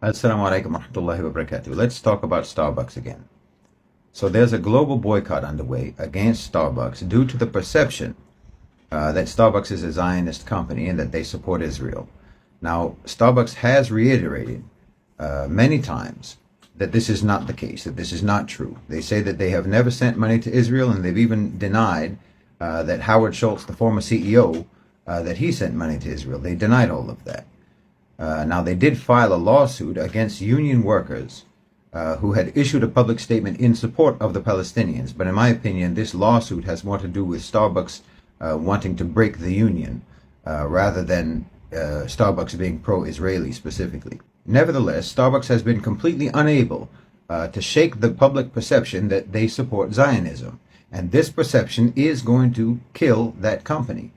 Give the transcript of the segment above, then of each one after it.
Assalamu alaikum wa rahmatullahi wa barakatuh. Let's talk about Starbucks again. So there's a global boycott underway against Starbucks due to the perception that Starbucks is a Zionist company and that they support Israel. Now, Starbucks has reiterated many times that this is not the case, that this is not true. They say that they have never sent money to Israel, and they've even denied that Howard Schultz, the former CEO, that he sent money to Israel. They denied all of that. Now, they did file a lawsuit against union workers who had issued a public statement in support of the Palestinians. But in my opinion, this lawsuit has more to do with Starbucks wanting to break the union rather than Starbucks being pro-Israeli specifically. Nevertheless, Starbucks has been completely unable to shake the public perception that they support Zionism. And this perception is going to kill that company.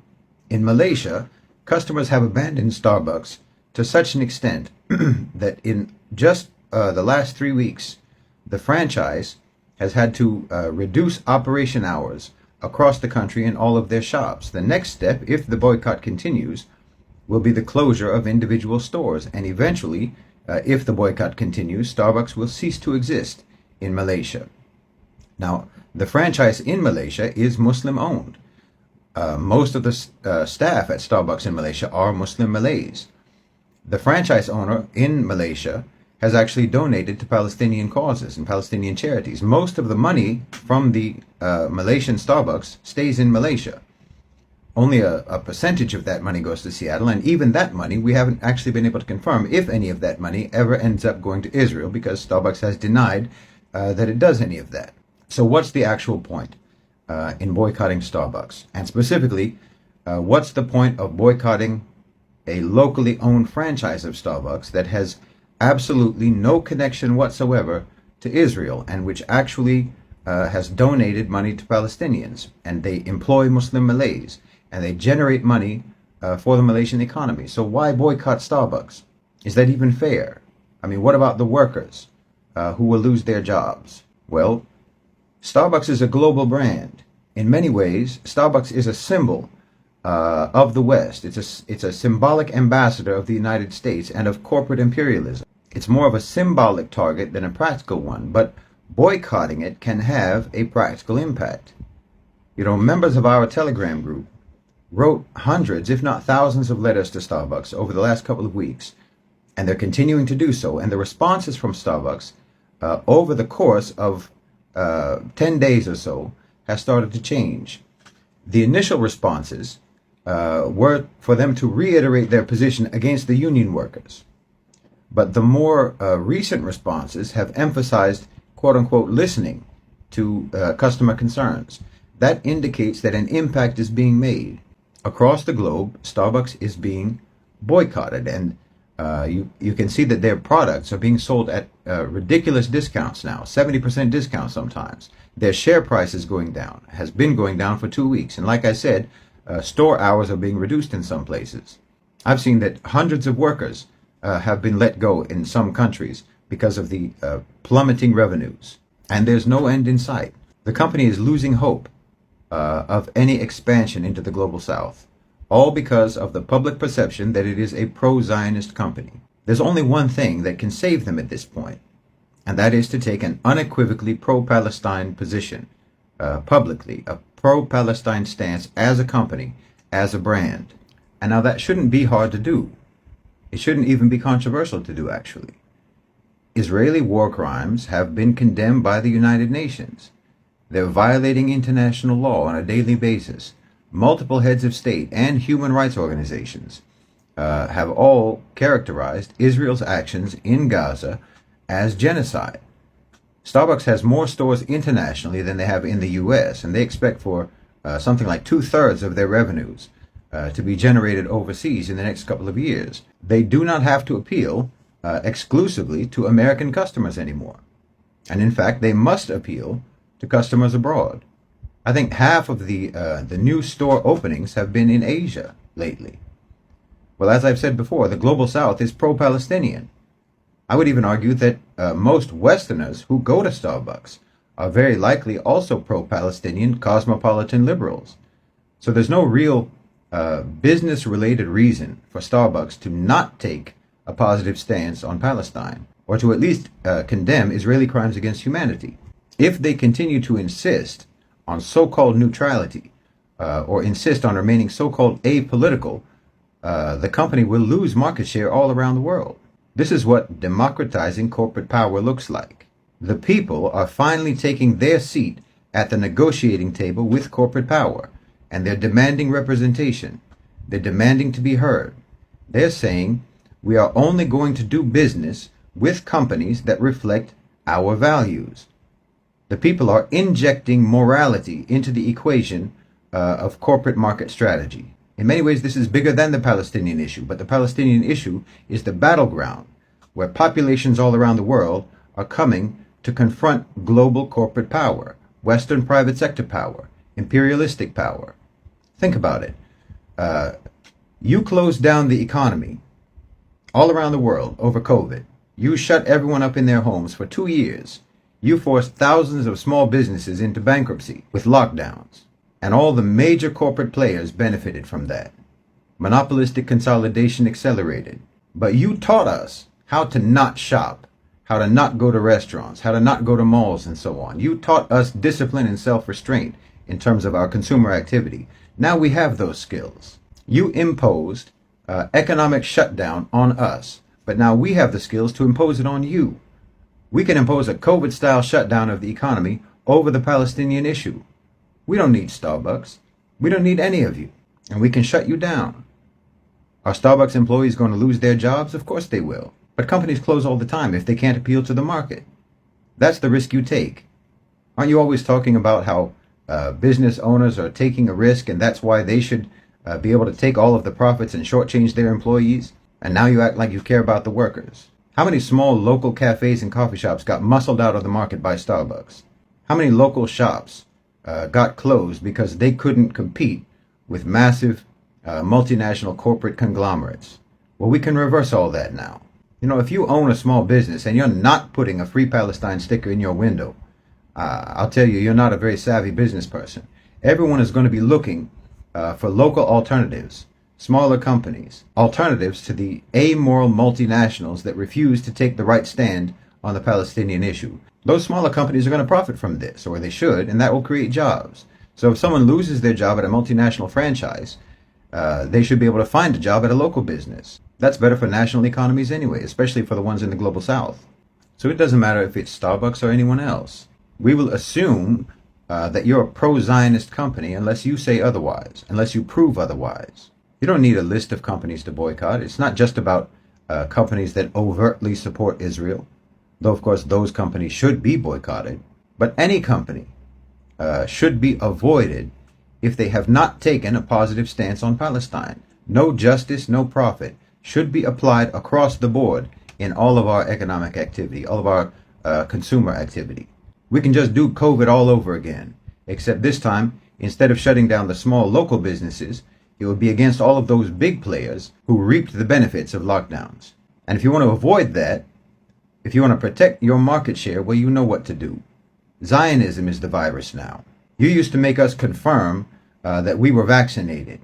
In Malaysia, customers have abandoned Starbucks to such an extent that in just the last 3 weeks, the franchise has had to reduce operation hours across the country in all of their shops. The next step, if the boycott continues, will be the closure of individual stores. And eventually, if the boycott continues, Starbucks will cease to exist in Malaysia. Now, the franchise in Malaysia is Muslim-owned. Most of the staff at Starbucks in Malaysia are Muslim Malays. The franchise owner in Malaysia has actually donated to Palestinian causes and Palestinian charities. Most of the money from the Malaysian Starbucks stays in Malaysia. Only a percentage of that money goes to Seattle, and even that money, we haven't actually been able to confirm if any of that money ever ends up going to Israel, because Starbucks has denied that it does any of that. So what's the actual point in boycotting Starbucks? And specifically, what's the point of boycotting a locally owned franchise of Starbucks that has absolutely no connection whatsoever to Israel, and which actually has donated money to Palestinians, and they employ Muslim Malays, and they generate money for the Malaysian economy? So why boycott Starbucks? Is that even fair? I mean, what about the workers who will lose their jobs? Well, Starbucks is a global brand. In many ways, Starbucks is a symbol of the West. It's a symbolic ambassador of the United States and of corporate imperialism. It's more of a symbolic target than a practical one, but boycotting it can have a practical impact. You know, members of our Telegram group wrote hundreds, if not thousands, of letters to Starbucks over the last couple of weeks, and they're continuing to do so. And the responses from Starbucks over the course of 10 days or so has started to change. The initial responses were for them to reiterate their position against the union workers. But the more recent responses have emphasized, quote-unquote, listening to customer concerns. That indicates that an impact is being made. Across the globe, Starbucks is being boycotted, and you can see that their products are being sold at ridiculous discounts now, 70% discount sometimes. Their share price is going down, has been going down for 2 weeks. And like I said, store hours are being reduced in some places. I've seen that hundreds of workers have been let go in some countries because of the plummeting revenues. And there's no end in sight. The company is losing hope of any expansion into the global south, all because of the public perception that it is a pro-Zionist company. There's only one thing that can save them at this point, and that is to take an unequivocally pro-Palestine position, publicly, a pro-Palestine stance as a company, as a brand. And now that shouldn't be hard to do. It shouldn't even be controversial to do, actually. Israeli war crimes have been condemned by the United Nations. They're violating international law on a daily basis. Multiple heads of state and human rights organizations have all characterized Israel's actions in Gaza as genocide. Starbucks has more stores internationally than they have in the U.S., and they expect for something like 2/3 of their revenues to be generated overseas in the next couple of years. They do not have to appeal exclusively to American customers anymore. And in fact, they must appeal to customers abroad. I think half of the new store openings have been in Asia lately. Well, as I've said before, the global south is pro-Palestinian. I would even argue that most Westerners who go to Starbucks are very likely also pro-Palestinian cosmopolitan liberals. So there's no real business-related reason for Starbucks to not take a positive stance on Palestine, or to at least condemn Israeli crimes against humanity. If they continue to insist on so-called neutrality, or insist on remaining so-called apolitical, the company will lose market share all around the world. This is what democratizing corporate power looks like. The people are finally taking their seat at the negotiating table with corporate power, and they're demanding representation. They're demanding to be heard. They're saying, we are only going to do business with companies that reflect our values. The people are injecting morality into the equation of corporate market strategy. In many ways, this is bigger than the Palestinian issue, but the Palestinian issue is the battleground where populations all around the world are coming to confront global corporate power, Western private sector power, imperialistic power. Think about it. You closed down the economy all around the world over COVID. You shut everyone up in their homes for 2 years. You forced thousands of small businesses into bankruptcy with lockdowns. And all the major corporate players benefited from that. Monopolistic consolidation accelerated. But you taught us how to not shop, how to not go to restaurants, how to not go to malls, and so on. You taught us discipline and self-restraint in terms of our consumer activity. Now we have those skills. You imposed economic shutdown on us, but now we have the skills to impose it on you. We can impose a COVID-style shutdown of the economy over the Palestinian issue. We don't need Starbucks. We don't need any of you. And we can shut you down. Are Starbucks employees going to lose their jobs? Of course they will. But companies close all the time if they can't appeal to the market. That's the risk you take. Aren't you always talking about how business owners are taking a risk and that's why they should be able to take all of the profits and shortchange their employees? And now you act like you care about the workers. How many small local cafes and coffee shops got muscled out of the market by Starbucks? How many local shops got closed because they couldn't compete with massive multinational corporate conglomerates? Well, we can reverse all that now. You know, if you own a small business and you're not putting a Free Palestine sticker in your window, I'll tell you, you're not a very savvy business person. Everyone is going to be looking for local alternatives, smaller companies, alternatives to the amoral multinationals that refuse to take the right stand on the Palestinian issue. Those smaller companies are going to profit from this, or they should, and that will create jobs. So if someone loses their job at a multinational franchise, they should be able to find a job at a local business. That's better for national economies anyway, especially for the ones in the global south. So it doesn't matter if it's Starbucks or anyone else. We will assume that you're a pro-Zionist company unless you say otherwise, unless you prove otherwise. You don't need a list of companies to boycott. It's not just about companies that overtly support Israel, though of course those companies should be boycotted. But any company should be avoided if they have not taken a positive stance on Palestine. No justice, no profit should be applied across the board in all of our economic activity, all of our consumer activity. We can just do COVID all over again, except this time, instead of shutting down the small local businesses, it would be against all of those big players who reaped the benefits of lockdowns. And if you want to avoid that, if you want to protect your market share, well, you know what to do. Zionism is the virus now. You used to make us confirm that we were vaccinated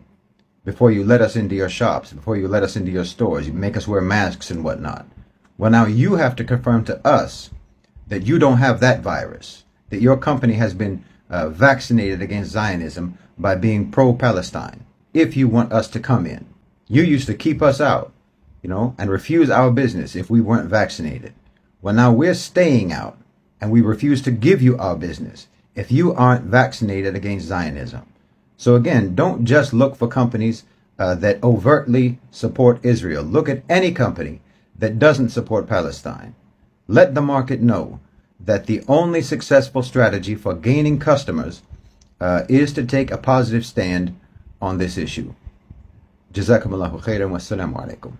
before you let us into your shops, before you let us into your stores. You make us wear masks and whatnot. Well, now you have to confirm to us that you don't have that virus, that your company has been vaccinated against Zionism by being pro-Palestine, if you want us to come in. You used to keep us out, and refuse our business if we weren't vaccinated. Well, now we're staying out, and we refuse to give you our business if you aren't vaccinated against Zionism. So again, don't just look for companies that overtly support Israel. Look at any company that doesn't support Palestine. Let the market know that the only successful strategy for gaining customers is to take a positive stand on this issue. Jazakumullahu khairan, wassalamu alaikum.